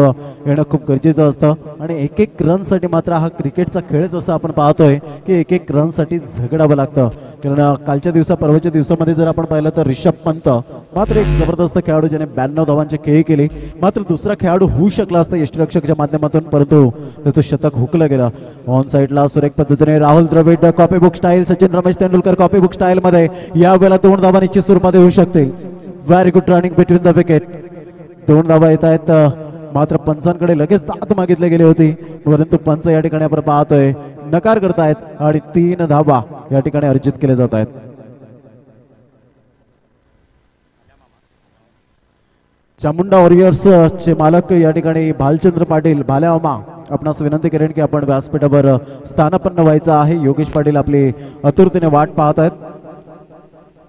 येणं खूप गरजेचं असतं आणि 1-1 रनसाठी मात्र हा क्रिकेटचा खेळच असं आपण पाहतोय की 1-1 रनसाठी झगडावं लागतं. कारण कालच्या परवाच्या दिवसामध्ये जर आपण पाहिलं तर रिषभ पंत मात्र एक जबरदस्त खेळाडू ज्याने 92 धावांची खेळी केली. मात्र दुसरा खेळाडू होऊ शकला असता यष्टीरक्षकच्या माध्यमातून परंतु त्याचं शतक हुकलं गेलं. ऑन साईडला सुरेख पद्धतीने Rahul Dravid copy book style, Sachin Ramesh Tendulkar copy book style मध्ये यावेळेला 2 धावा निश्चित स्वरूपात येऊ शकतील. Very good running between the wicket. 2 धावा येत आहेत. मात्र पंचांकडे लगेच दाद मागितली गेली होती परंतु पंच या ठिकाणी आपण पाहतोय नकार करतायत आणि 3 धावा या ठिकाणी अर्जित केले जात आहेत. चामुंडा वॉरियर्स चे मालक या ठिकाणी भालचंद्र पाटील भाल्यामा आपणास विनंती करेन की आपण व्यासपीठावर स्थानापन्न व्हायचं आहे. योगेश पाटील आपली आतुरतेने वाट पाहत आहेत.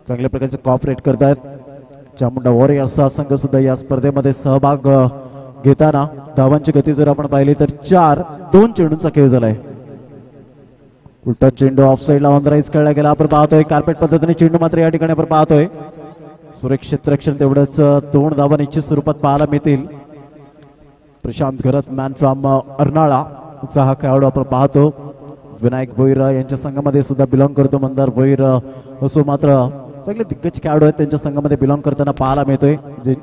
चांगल्या प्रकारचे कॉपरेट करतायत. चामुंडा वॉरियर्सचा संघ सुद्धा या स्पर्धेमध्ये सहभाग घेताना धावांची गती जर आपण पाहिली तर 4-2 चेंडूंचा खेळ झालाय. उलटा चेंडू ऑफ साईडला ऑन राईज खेळला गेला. आपण पाहतोय कार्पेट पद्धतीने चेंडू मात्र या ठिकाणी आपण पाहतोय सुरेख क्षेत्ररक्षण तेवढंच 2 धावा निश्चित स्वरूपात पाहायला मिळतील. प्रशांत घरत मॅन फ्रॉम अर्नाळा चा हा खेळाडू आपण पाहतो. विनायक भोईर यांच्या संघामध्ये सुद्धा बिलॉंग करतो. मंदार भोईर असो मात्र सगळे दिग्गज खेळाडू आहेत त्यांच्या संघामध्ये बिलॉंग करताना पाहायला मिळतोय.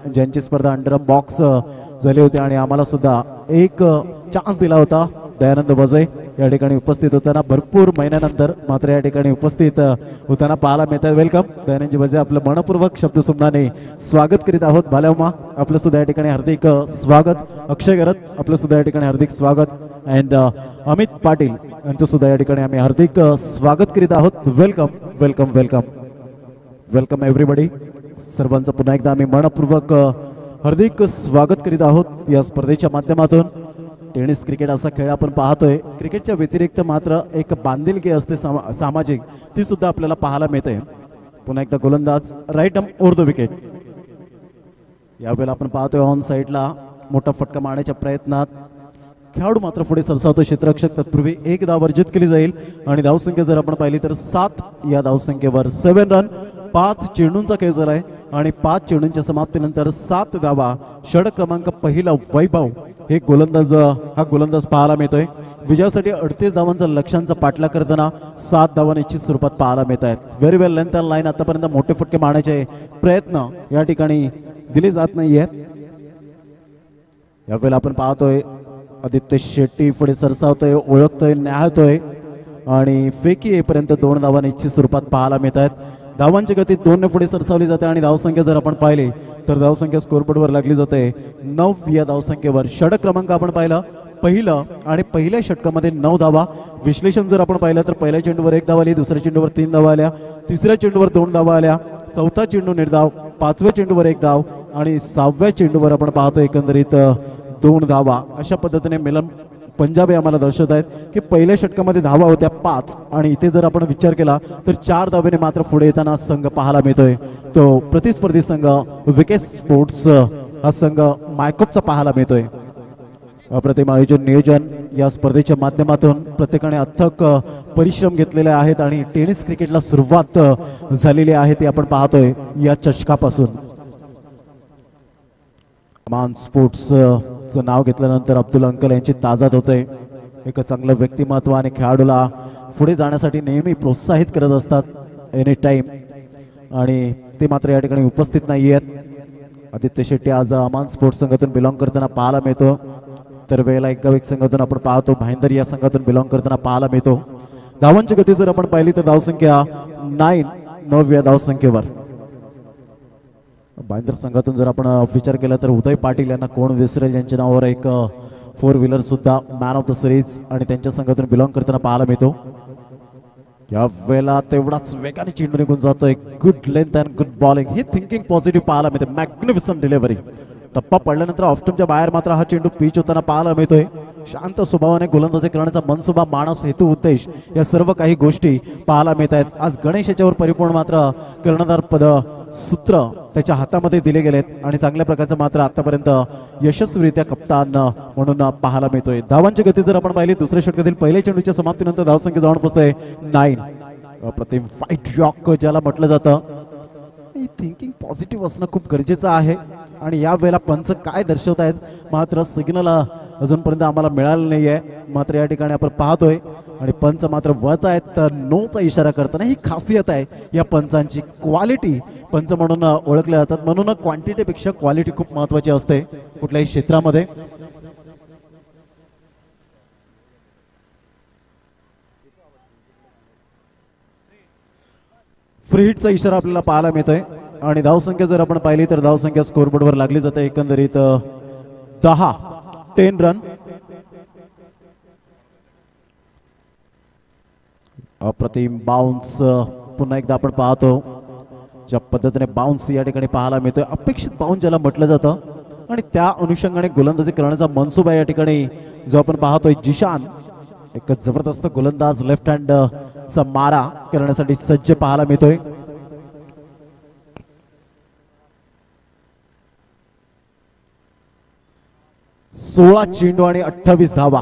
ज्यांची स्पर्धा अंडरआर्म बॉक्स झाली होती आणि आम्हाला सुद्धा एक चान्स दिला होता. दयानंद वजय या ठिकाणी उपस्थित होताना भरपूर महिन्यानंतर मात्र या ठिकाणी उपस्थित होताना पाहायला मिळतात. वेलकम दयानंदजी बजे, आपलं मनपूर्वक शब्दसुमनाने स्वागत करीत आहोत. भाल्यामा आपलं सुद्धा या ठिकाणी हार्दिक स्वागत. अक्षय गरत आपलं सुद्धा या ठिकाणी हार्दिक स्वागत. अँड अमित पाटील यांचं सुद्धा या ठिकाणी आम्ही हार्दिक स्वागत करीत आहोत. Welcome welcome welcome welcome everybody. सर्वांचं पुन्हा एकदा आम्ही मनपूर्वक हार्दिक स्वागत करीत आहोत या स्पर्धेच्या माध्यमातून. टेनिस क्रिकेट असा खेळ आपण पाहतोय. क्रिकेटच्या व्यतिरिक्त मात्र एक बांधिलकी असते सामाजिक, ती सुद्धा आपल्याला पाहायला मिळते. पुन्हा एकदा गोलंदाज right arm over the wicket. यावेळेला आपण पाहतोय ऑन साईडला मोठा फटका मारण्याच्या प्रयत्नात खेळाडू मात्र पुढे सरसावतो क्षेत्ररक्षक. तत्पूर्वी एक धाव वर्जित केली जाईल आणि धावसंख्या जर आपण पाहिली तर 7. या धावसंख्येवर 7 रन. 5 चेंडूंचा खेळ झालाय आणि 5 चेंडूंच्या समाप्तीनंतर 7 धावा. षटक क्रमांक पहिला वैभव हे हा गोलंदाज पाहायला मिळतोय. विजयासाठी 38 धावांचा लक्ष्यांचा पाठलाग करताना 7 धावा निश्चित स्वरूपात पाहायला मिळत आहेत. Very well length and line. आतापर्यंत मोठे फटके मारण्याचे प्रयत्न या ठिकाणी दिले जात नाहीये. यावेळेला आपण पाहतोय आदित्य शेट्टी पुढे सरसावतोय, ओळखतोय, न्याहतोय आणि फेकी येईपर्यंत 2 धावा निश्चित स्वरूपात पाहायला मिळत आहेत. धावांची गती 2 ने पुढे सरसावली जाते आणि धावसंख्या जर आपण पाहिली तर धावसंख्या स्कोरबोर्डवर लागली जाते 9. या धावसंख्येवर षटक क्रमांक आपण पाहिलं पहिलं आणि पहिल्या षटकामध्ये 9 धावा. विश्लेषण जर आपण पाहिलं तर पहिल्या चेंडूवर 1 धाव आली, दुसऱ्या चेंडूवर 3 धावा आल्या, तिसऱ्या चेंडूवर 2 धावा आल्या, चौथा चेंडू निर्धाव, 5व्या चेंडूवर 1 धाव आणि 6व्या चेंडूवर आपण पाहतो एकंदरीत 2 धावा. अशा पद्धतीने मिलन पंजाबी आम्हाला दर्शवत आहेत की पहिल्या षटकामध्ये धावा होत्या 5 आणि इथे जर आपण विचार केला तर 4 धावेने मात्र पुढे येताना संघ पाहायला मिळतोय. तो प्रतिस्पर्धी संघ विकेट स्पोर्ट्स हा संघ मायकोपचा पाहायला मिळतोय. अप्रतिम आयोजन नियोजन या स्पर्धेच्या माध्यमातून प्रत्येकाने अथक परिश्रम घेतलेले आहेत आणि टेनिस क्रिकेटला सुरुवात झालेली आहे ते आपण पाहतोय या चषकापासून. मान स्पोर्ट्सचं नाव घेतल्यानंतर अब्दुल अंकल यांची ताजाद होते. एक चांगलं व्यक्तिमत्व आणि खेळाडूला पुढे जाण्यासाठी नेहमी प्रोत्साहित करत असतात एनी टाइम आणि ते मात्र या ठिकाणी उपस्थित नाही आहेत. आदित्य शेट्टी आज अमान स्पोर्ट्स संघातून बिलॉंग करताना पाहायला मिळतो. तर वेळेला एक संघातून आपण पाहतो भाईंदर या संघातून बिलॉंग करताना पाहायला मिळतो. धावांची गती जर आपण पाहिली तर धावसंख्या 9 या धावसंख्येवर. भाईंदर संघातून जर आपण विचार केला तर उदय पाटील यांना कोण विसरेल, यांच्या नावावर एक 4 व्हीलर सुद्धा मॅन ऑफ द सिरीज आणि त्यांच्या संघातून बिलॉंग करताना पाहायला मिळतो. या वेळेला तेवढाच वेगाने चेंडू निघून जातोय. Good length and good bowling. He thinking positive पाहायला मिळते. Magnificent delivery. टप्पा पडल्यानंतर ऑफस्टमच्या बाहेर मात्र हा चेंडू पिच होताना पाहायला मिळतोय. शांत स्वभावाने गोलंदाजी करण्याचा मनसुबा, मानस, हेतू, उद्देश या सर्व काही गोष्टी पाहायला मिळत आहेत. आज गणेश याच्यावर परिपूर्ण मात्र कर्णधार पद सूत्र त्याच्या हातामध्ये दिले गेलेत आणि चांगल्या प्रकारचं मात्र आतापर्यंत यशस्वीरित्या कप्तान म्हणून पाहायला मिळतोय. धावांची गती जर आपण पाहिली दुसऱ्या षटकातील पहिल्या चेंडूच्या समाप्तीनंतर धावसंख्या जाऊन पोहोचतोय 9. अप्रतिम फाईट यॉक ज्याला म्हटलं जातं. थिंकिंग पॉझिटिव्ह असणं खूप गरजेचं आहे आणि या वेळेला पंच काय दर्शवत आहेत मात्र सिग्नल अजूनपर्यंत आम्हाला मिळालं नाही आहे. मात्र या ठिकाणी आपण पाहतोय आणि पंच मात्र वळत आहेत तर नोचा इशारा करताना. ही खासियत आहे या पंचांची. क्वालिटी पंच म्हणून ओळखले जातात. म्हणून क्वांटिटीपेक्षा क्वालिटी खूप महत्वाची असते कुठल्याही क्षेत्रामध्ये. फ्री हिटचा इशारा आपल्याला पाहायला मिळतोय आणि धावसंख्या जर आपण पाहिली तर धावसंख्या स्कोरबोर्डवर लागली जाते एकंदरीत 10 रन. अप्रतिम बाउन्स पुन्हा एकदा आपण पाहतो ज्या पद्धतीने बाउन्स या ठिकाणी पाहायला मिळतोय. अपेक्षित बाउन्स ज्याला म्हटलं जातं आणि त्या अनुषंगाने गोलंदाजी करण्याचा मनसुबा या ठिकाणी जो आपण पाहतोय. जिशान एक जबरदस्त गोलंदाज लेफ्ट हँड चा मारा करण्यासाठी सज्ज पाहायला मिळतोय. सोळा चेंडू आणि 28 धावा.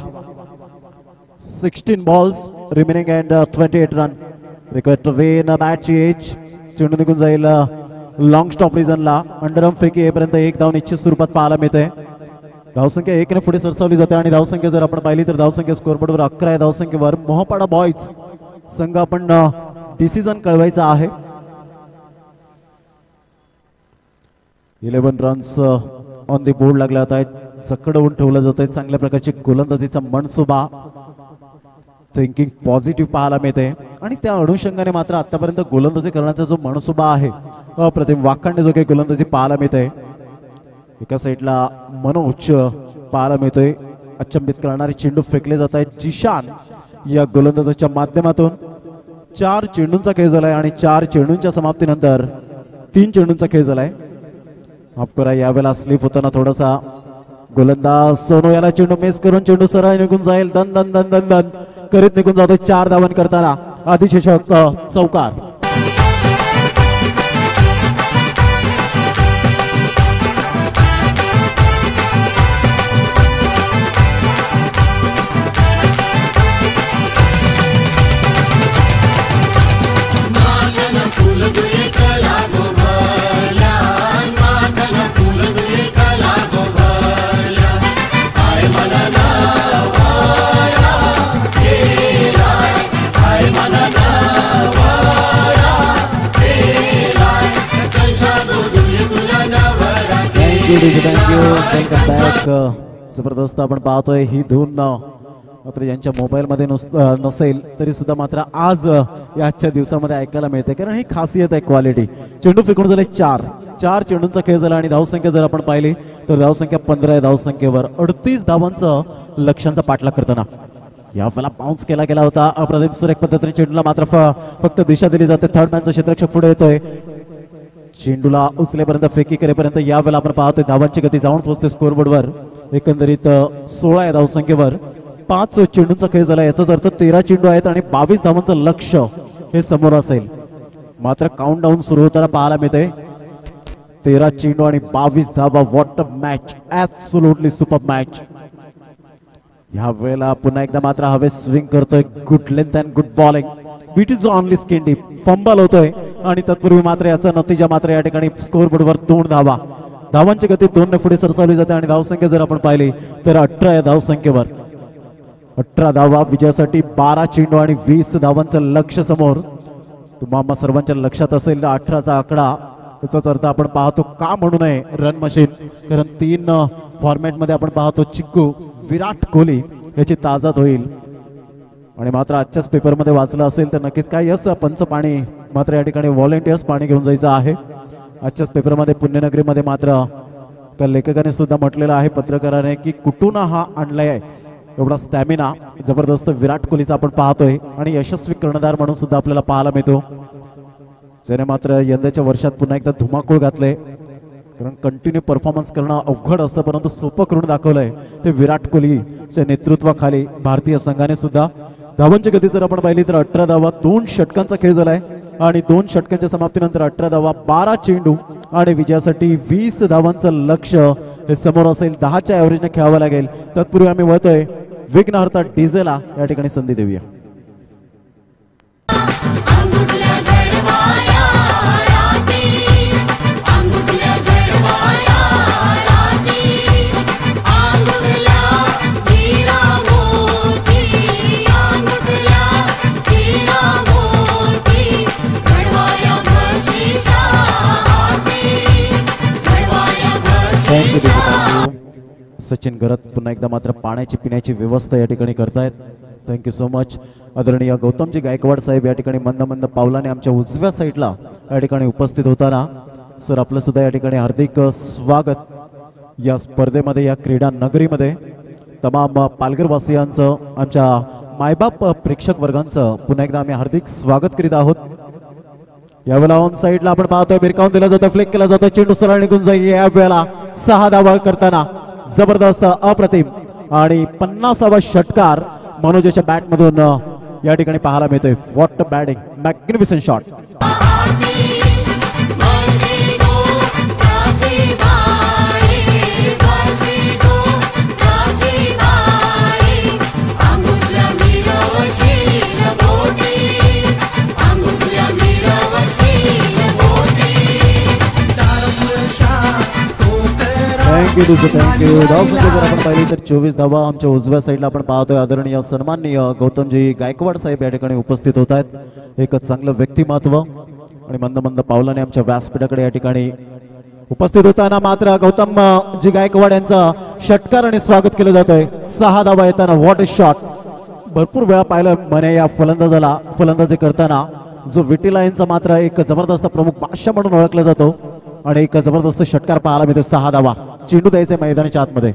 16 balls remaining and 28 run required to win a match each. चेंडू निघून जाईल लॉंग स्टॉप रिजनला. अंडरआर्म फेकी येईपर्यंत 1 धाव निश्चित स्वरूपात पाहायला मिळते. धावसंख्या 1 ने पुढे सरसावली जाते आणि धावसंख्या जर आपण पाहिली तर धावसंख्या स्कोरबोर्डवर 11 या धावसंख्येवर मोहपाडा बॉयज संघ आपण डिसिजन कळवायचा आहे. 11 रन्स ऑन दी बोर्ड लागले जात आहेत. चकडवून ठेवलं जात आहे. चांगल्या प्रकारची गोलंदाजीचा मनसुबा थिंकिंग पॉझिटिव्ह पाहायला मिळते आणि त्या अनुषंगाने मात्र आतापर्यंत गोलंदाजी करण्याचा जो मनसुबा आहे अप्रतिम वाखाणणे जो काही गोलंदाजी पाहायला मिळते. एका साईडला मनोज पाहायला मिळतोय, अचंबित करणारे चेंडू फेकले जात आहेत. जिशान या गोलंदाजाच्या माध्यमातून 4 चेंडूंचा खेळ झालाय आणि 4 चेंडूंच्या समाप्तीनंतर 3 चेंडूंचा खेळ झालाय. माफ करा, यावेळेला स्लिप होताना थोडासा गोलंदाज सोनू याला चेंडू मिस करून चेंडू सरळ निघून जाईल. दन दन दन दन दन करीत निघून जातोय. 4 धावन करताना आदिचषक चौकार. जबरदस्त आपण पाहतोय ही धून मात्र यांच्या मोबाईल मध्ये नसेल तरी सुद्धा मात्र आज या आजच्या दिवसामध्ये ऐकायला मिळते, कारण ही खासियत आहे क्वालिटी. चेंडू फेकून झाले 4 चेंडूंचा खेळ झाला आणि धावसंख्या जर आपण पाहिली तर धावसंख्या 15 आहे. धावसंख्येवर 38 धावांचं लक्ष्यांचा पाठलाग करताना या फला बाउन्स केला गेला होता. अप्रतिम सुरेख पद्धतीने चेंडूला मात्र फक्त दिशा दिली जाते. थर्ड मॅनचा क्षेत्ररक्षक पुढे येतोय. चेंडूला उचलेपर्यंत फेकी करेपर्यंत यावेळेला आपण पाहतोय धावांची गती जाऊन पोहोचते स्कोरबोर्डवर. एकंदरीत 16 आहे धावसंख्येवर. 5 चेंडूंचा खेळ झाला, याचाच अर्थ 13 चेंडू आहेत आणि 22 धावांचं लक्ष्य हे समोर असेल. मात्र काउंट डाऊन सुरू होताना पाहायला मिळते. 13 चेंडू आणि 22 धावा. What a match, absolutely super match. या वेळेला पुन्हा एकदा मात्र हवे स्विंग करतोय. Good length and good bowling. Beat is only skin deep. Fumble होतोय आणि तत्पूर्वी मात्र याचा नतीजा मात्र या ठिकाणी स्कोरबोर्डवर 2 धावा. धावांची गती 2 ने पुढे सरसावली जाते आणि धावसंख्या जर आपण पाहिली तर 18 या धावसंख्येवर. 18 धावा विजयासाठी. 12 चेंडू आणि 20 धावांचं लक्ष समोर. तुम्हाला सर्वांच्या लक्षात असेल 18चा आकडा, याचाच अर्थ आपण पाहतो का म्हणू नये रन मशीन, कारण 3 फॉर्मॅटमध्ये आपण पाहतो चिक्कू विराट कोहली याची ताजात होईल. आणि मात्र आजच्याच पेपरमध्ये वाचलं असेल तर नक्कीच काय यस पंच पाणी मात्र या ठिकाणी व्हॉलेंटियर्स पाणी घेऊन जायचं आहे. आजच्याच पेपरमध्ये पुण्यनगरीमध्ये मात्र त्या लेखकाने सुद्धा म्हटलेलं आहे पत्रकाराने की कुठून हा आणलाय एवढा स्टॅमिना जबरदस्त विराट कोहलीचा आपण पाहतोय आणि यशस्वी कर्णधार म्हणून सुद्धा आपल्याला पाहायला मिळतो, ज्याने मात्र यंदाच्या वर्षात पुन्हा एकदा धुमाकूळ घातले. कारण कंटिन्यू परफॉर्मन्स करणं अवघड असतं, परंतु सोपं करून दाखवलंय ते विराट कोहलीच्या नेतृत्वाखाली भारतीय संघाने सुद्धा. धावांची गती जर आपण पाहिली तर 18 धावा. 2 षटकांचा खेळ झालाय आणि 2 षटकांच्या समाप्तीनंतर 18 धावा. 12 चेंडू आणि विजयासाठी 20 धावांचं लक्ष्य हे समोर असेल. 10च्या ॲव्हरेजने खेळावं लागेल. तत्पूर्वी आम्ही वळतोय विघ्नहर्ता डीजेला या ठिकाणी संधी देऊया. सचिन गरत पुन्हा एकदा मात्र पाण्याची पिण्याची व्यवस्था या ठिकाणी करतायत. Thank you so much. आदरणीय गौतमजी गायकवाड साहेब या ठिकाणी मंद मंद पावलाने आमच्या उजव्या साईडला या ठिकाणी उपस्थित होताना सर आपलं सुद्धा या ठिकाणी हार्दिक स्वागत या स्पर्धेमध्ये, या क्रीडा नगरीमध्ये. तमाम पालघरवासियांचं, आमच्या मायबाप प्रेक्षक वर्गांचं पुन्हा एकदा आम्ही हार्दिक स्वागत करीत आहोत. यावेळेला ऑन साईडला आपण पाहतोय भिरकावून दिला जातो, फ्लेक केला जातो, चेंडू सरळ निघून जाईल. या वेळेला 6 धावा करताना जबरदस्त अप्रतिम आणि 50वा षटकार मनोजच्या बॅट मधून या ठिकाणी पाहायला मिळतोय. What batting, magnificent shot. Thank you. धावसंख्या जर आपण पाहिली तर 24 धावा. आमच्या उजव्या साईडला आपण पाहतोय आदरणीय सन्माननीय गौतमजी गायकवाड साहेब या ठिकाणी उपस्थित होत आहेत. एक चांगलं व्यक्तिमत्व आणि मंद मंद पावलाने आमच्या व्यासपीठाकडे या ठिकाणी उपस्थित होताना मात्र गौतम जी गायकवाड यांचं षटकार आणि स्वागत केलं जात आहे. 6 धावा येताना. What a shot. भरपूर वेळा पाहिलं म्हणे या फलंदाजी करताना, जो विटीला यांचा मात्र एक जबरदस्त प्रमुख बादशाह म्हणून ओळखला जातो आणि एक जबरदस्त षटकार पाहायला मिळतो. 6 धावा चेंडू द्यायचे मैदानाच्या आतमध्ये.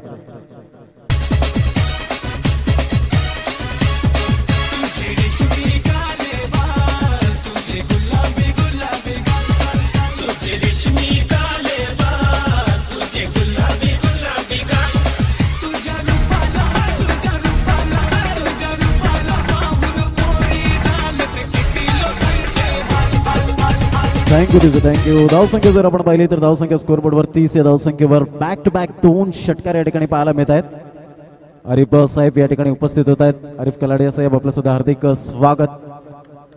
थँक्यू. धावसंख्या जर आपण पाहिली तर धावसंख्या स्कोरबोर्डवर 30 या धावसंख्येवर बॅक टू बॅक 2 षटकार या ठिकाणी पाहायला मिळत आहेत. आरिफ साहेब या ठिकाणी उपस्थित होत आहेत. आरिफ कलाडिया साहेब आपलं सुद्धा हार्दिक स्वागत.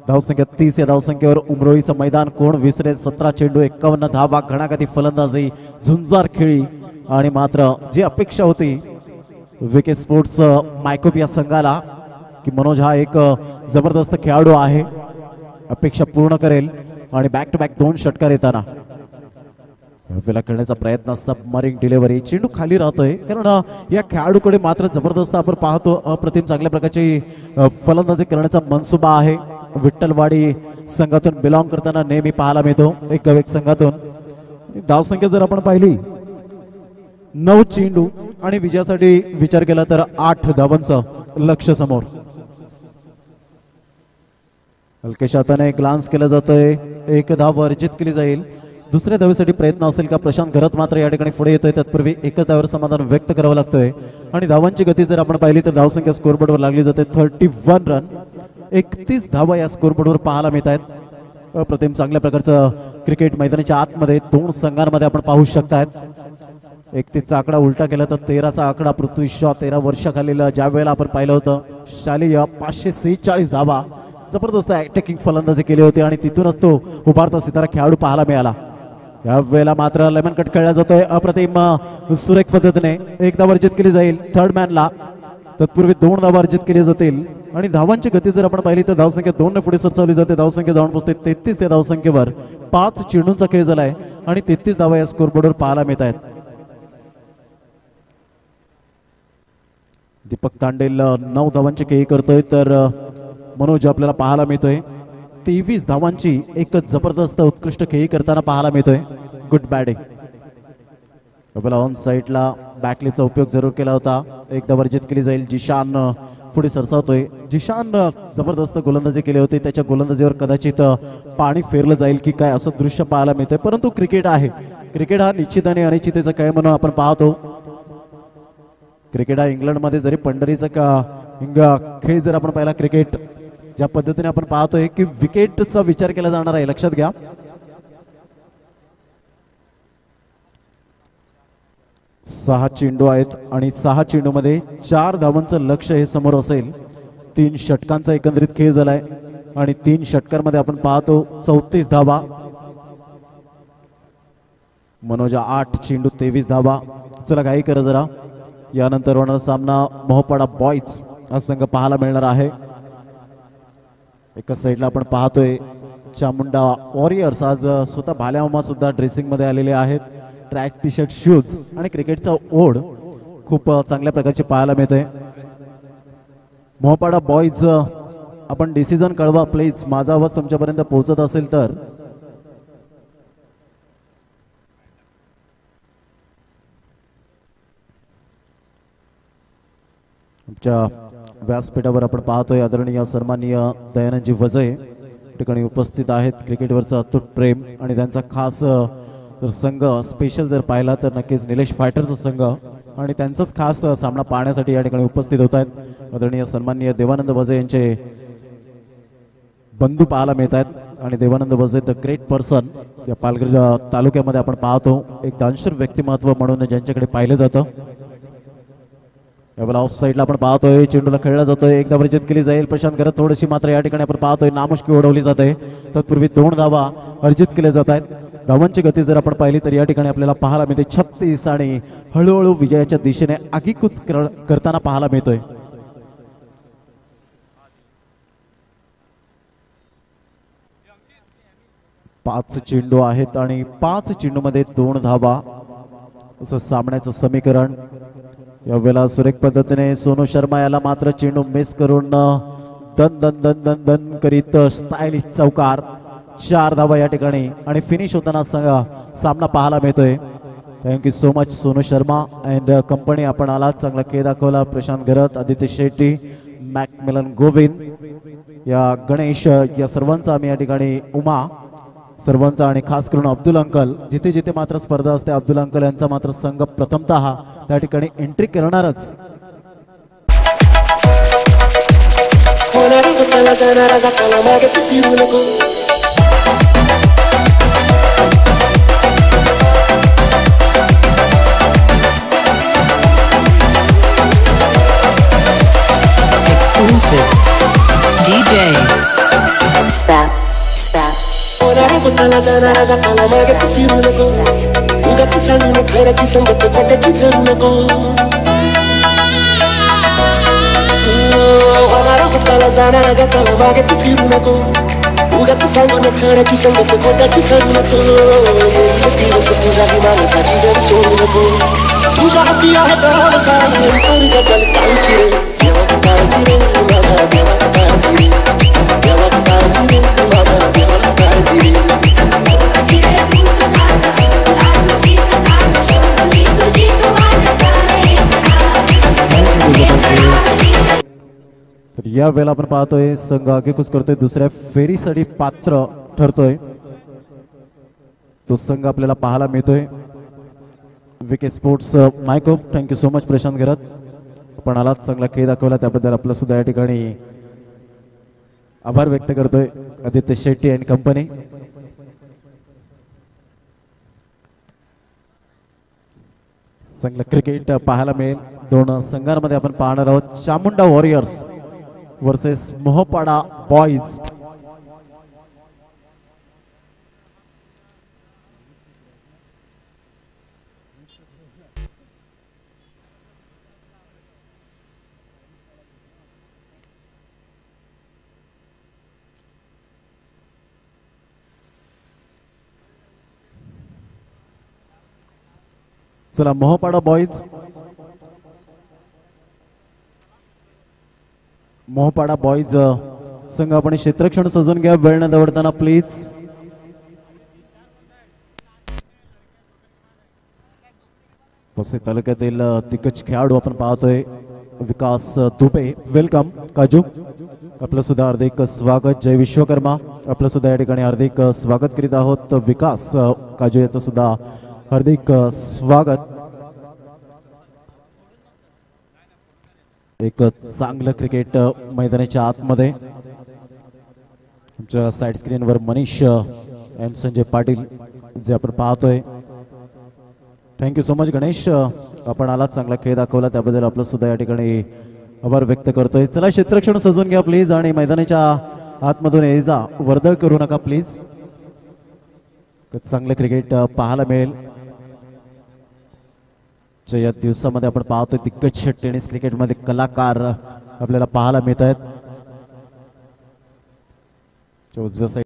धावसंख्या 30 या धावसंख्येवर उमरोईचं मैदान कोण विसरेल. 17 चेंडू 51 धावा, घणाघाती फलंदाजी, झुंजार खेळी आणि मात्र जी अपेक्षा होती विके स्पोर्ट्स मायकोप या संघाला की मनोज हा एक जबरदस्त खेळाडू आहे, अपेक्षा पूर्ण करेल आणि बॅक टू बॅक 2 षटकार येताना वेळा खेळण्याचा प्रयत्न. सबमरीन डिलिव्हरी, चेंडू खाली राहतोय कारण या खेळाडूकडे मात्र जबरदस्त आपण पाहतो अप्रतिम चांगल्या प्रकारची फलंदाजी करण्याचा मनसुबा आहे. विठ्ठलवाडी संघातून बिलॉंग करताना नेहमी पाहायला मिळतो एक संघातून. धावसंख्या जर आपण पाहिली 9 चेंडू आणि विजयासाठी विचार केला तर 8 धावांचं लक्ष समोर. हलकेशा हाताने ग्लान्स केला जातोय. 1 धाव अर्जित केली जाईल. दुसऱ्या धावेसाठी प्रयत्न असेल का. प्रशांत घरत मात्र या ठिकाणी पुढे येतोय. तत्पूर्वी 1 धावावर समाधान व्यक्त करावं लागतोय आणि धावांची गती जर आपण पाहिली तर धावसंख्या स्कोरबोर्डवर लागली जाते 31 रन. 31 धावा या स्कोरबोर्डवर पाहायला मिळत आहेत. अप्रतिम चांगल्या प्रकारचं क्रिकेट मैदानाच्या आतमध्ये 2 संघांमध्ये आपण पाहू शकतात. 31चा आकडा उलटा केला तर 13चा आकडा पृथ्वी शॉ 13 वर्षाखालील ज्या वेळेला आपण पाहिलं होतं शालेय 546 धावा जबरदस्त अटॅकिंग फलंदाजी केली होती आणि तिथूनच तो उभारता सितारा खेळाडू पाहायला मिळाला. या वेळेला मात्र लेमन कट खेळला जातोय अप्रतिम सुरेख पद्धतीने. 1 धाव अर्जित केली जाईल थर्ड मॅनला. तत्पूर्वी 2 धावा अर्जित केली जातील आणि धावांची गती जर आपण पाहिली तर धावसंख्या 2 ने पुढे सरसावली जाते. धावसंख्या जाऊन पोहोचते 33 या धावसंख्येवर. 5 चेंडूंचा खेळ झालाय आणि 33 धावा या स्कोरबोर्डवर पाहायला मिळत आहेत. दीपक तांडेल 9 धावांची खेळी करतोय तर मनोज आपल्याला पाहायला मिळतोय 23 धावांची एक जबरदस्त उत्कृष्ट खेळी करताना पाहायला मिळतोय. Good batting. आपल्याला ऑन साईडला बॅकलिपचा उपयोग जरूर केला होता. 1 धाव अर्जित केली जाईल. जिशान पुढे सरसावतोय. जिशान जबरदस्त गोलंदाजी केली होती. त्याच्या गोलंदाजीवर कदाचित पाणी फेरलं जाईल की काय असं दृश्य पाहायला मिळतंय. परंतु क्रिकेट आहे. क्रिकेट हा निश्चित आणि अनिश्चितेचा खेळ म्हणून आपण पाहतो. क्रिकेट हा इंग्लंडमध्ये जरी पंढरीचा खेळ जर आपण पाहिला क्रिकेट ज्या पद्धतीने आपण पाहतोय की विकेटचा विचार केला जाणार आहे. लक्षात घ्या 6 चेंडू आहेत आणि 6 चेंडूमध्ये 4 धावांचं लक्ष हे समोर असेल. 3 षटकांचा एकंदरीत खेळ झालाय आणि 3 षटकांमध्ये आपण पाहतो 34 धावा. मनोजा 8 चेंडू 23 धावा. चला काही करा जरा. यानंतर होणारा सामना मोहपाडा बॉईज हा संघ पाहायला मिळणार आहे. एका साईडला आपण पाहतोय चामुंडा वॉरियर्स आज स्वतः भाल्यामामा सुद्धा ड्रेसिंग मध्ये आलेले आहेत. ट्रॅक टी शर्ट शूज आणि क्रिकेटचा ओढ खूप चांगल्या प्रकारचे पाहायला मिळते. मोहपाडा बॉईज आपण डिसिजन कळवा प्लीज. माझा आवाज तुमच्यापर्यंत पोहोचत असेल तर. आमच्या व्यासपीठावर आपण पाहतोय आदरणीय सन्माननीय दयानंदजी वजय ठिकाणी उपस्थित आहेत. क्रिकेटवरचं अतूट प्रेम आणि त्यांचा खास जर संघ स्पेशल जर पाहिला तर नक्कीच निलेश फायटरचा संघ आणि त्यांचाच खास सामना पाहण्यासाठी या ठिकाणी उपस्थित होत आहेत. आदरणीय सन्माननीय देवानंद वजय यांचे बंधू पाहायला मिळत आहेत आणि देवानंद वजय द ग्रेट पर्सन या पालघर तालुक्यामध्ये आपण पाहतो एक दानशूर व्यक्तिमत्व म्हणून ज्यांच्याकडे पाहिलं जातं. यावेळेला ऑफ साईडला आपण पाहतोय चेंडूला खेळला जातोय. 1 धाव अर्जित केली जाईल. प्रशांत घरात थोडीशी मात्र या ठिकाणी आपण पाहतोय नामुष्की उडवली जाते. तत्पूर्वी 2 धावा अर्जित केल्या जात आहेत. धावांची गती जर आपण पाहिली तर या ठिकाणी आपल्याला पाहायला मिळते 36 आणि हळूहळू विजयाच्या दिशेने आगीकूच करताना पाहायला मिळतोय. पाच चेंडू आहेत आणि 5 चेंडूमध्ये 2 धावा असं सामन्याचं समीकरण. यावेळेला सुरेख पद्धतीने सोनू शर्मा याला मात्र चेंडू मिस करून दन दन दन दन दन करीत स्टायलिश चौकार 4 धावा या ठिकाणी आणि फिनिश होताना सामना पाहायला मिळतोय. Thank you so much Sonu Sharma and company. आपण आला चांगला खेळ दाखवला. प्रशांत घरत, आदित्य शेट्टी, मॅकमिलन गोविंद, या गणेश, या सर्वांचा आम्ही या ठिकाणी, उमा सर्वांचा आणि खास करून अब्दुल अंकल, जिथे जिथे मात्र स्पर्धा असते अब्दुल अंकल यांचा मात्र संघ प्रथमतः त्या ठिकाणी एंट्री करणारच. Exclusive DJ Spap Spap. Ora botala dana gatala mage tu firu नको उगाच सांगू खैराची संगत खोट्याची करू नको. Ora botala dana gatala mage tu fiरू नको उगाच सांगू खैराची संगत खोट्याची करू नको. दिवस तुझा ही माणसाची घर सोडू नको. तुझ्या हाती आहे तर सारी सोरी गजल काळजी रे देवा काळजी रे माझा देवा काळजी रे देवा काळजी रे माझा देवा काळजी रे. तर या वेळेला आपण पाहतोय संघ आगेकूच करतोय, दुसऱ्या फेरीसाठी पात्र ठरतोय. तो संघ आपल्याला पाहायला मिळतोय. विके स्पोर्ट्स मायकोफ. Thank you so much Prashant Gharat. आपण आलात, चांगला खेळ दाखवला, त्याबद्दल आपलं सुद्धा या ठिकाणी आभार व्यक्त करतोय. Aditya Shetty and company. चांगलं क्रिकेट पाहायला मिळेल. दोन संघांमध्ये आपण पाहणार आहोत. Chamunda warriors versus Mohpada boys. चला, मोहपाडा बॉईज, मोहपाडा बॉईज संघ आपण क्षेत्ररक्षण सजून घ्या. वेळ न दवडताना प्लीज. वसई तालुक्यातील दिग्गज खेळाडू आपण पाहतोय विकास दुबे. वेलकम काजू. आपलं सुद्धा हार्दिक स्वागत. जय विश्वकर्मा. आपलं सुद्धा या ठिकाणी हार्दिक स्वागत करीत आहोत. विकास काजू याचं सुद्धा हार्दिक स्वागत. एक चांगलं क्रिकेट मैदानाच्या आतमध्ये. आमच्या साईड स्क्रीनवर मनीष अँड संजय पाटील जे आपण पाहतोय. Thank you so much Ganesh. आपण आलात, चांगला खेळ दाखवला, त्याबद्दल आपलं सुद्धा या ठिकाणी आभार व्यक्त करतोय. चला, क्षेत्ररक्षण सजून घ्या प्लीज आणि मैदानाच्या आतमधून ये जा. वर्दळ करू नका प्लीज. चांगलं क्रिकेट पाहायला मिळेल. या दिवसामध्ये आपण पाहतोय दिग्गज टेनिस क्रिकेटमध्ये कलाकार आपल्याला पाहायला मिळत आहेत. उजव्या